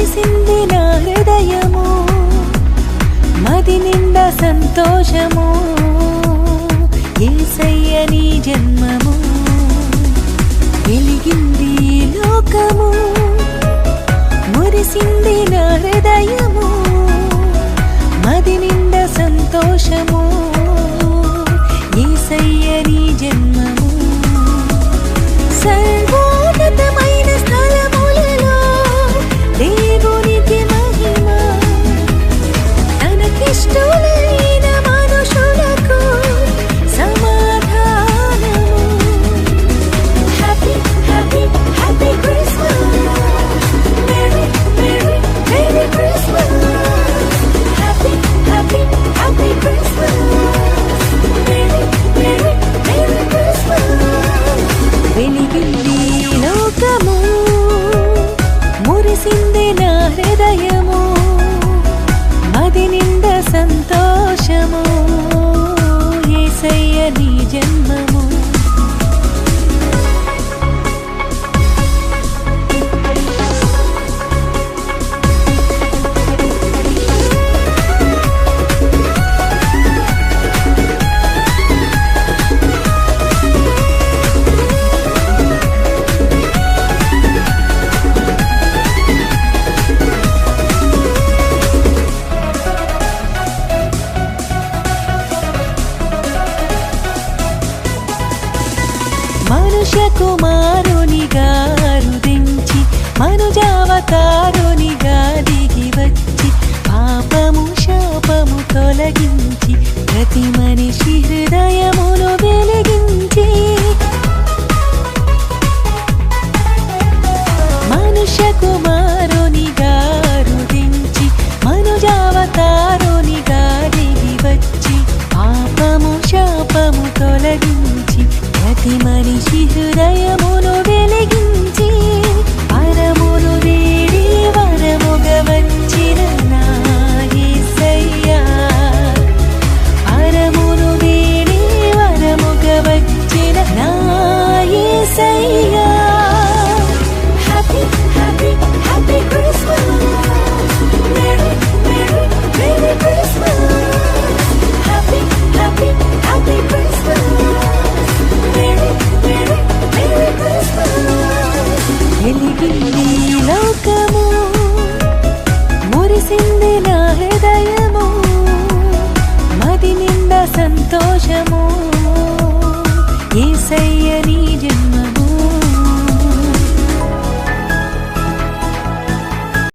మురిసింది నా హృదయము మది నిండా సంతోషము యేసయ్య నీ జన్మము వెలిగింది లోకము మురిసింది నా హృదయము మది నిండా సంతోషము యేసయ్య నీ జన్మము సర్వోన్నతమైన స్థలములలో దేవునికి మహిమ తనకిష్టులైన మనుషులకు సమాధానము happy happy happy Christmas merry merry merry Christmas happy happy happy Christmas merry merry merry Christmas వెలిగింది లోకము మురిసింది నా హృదయము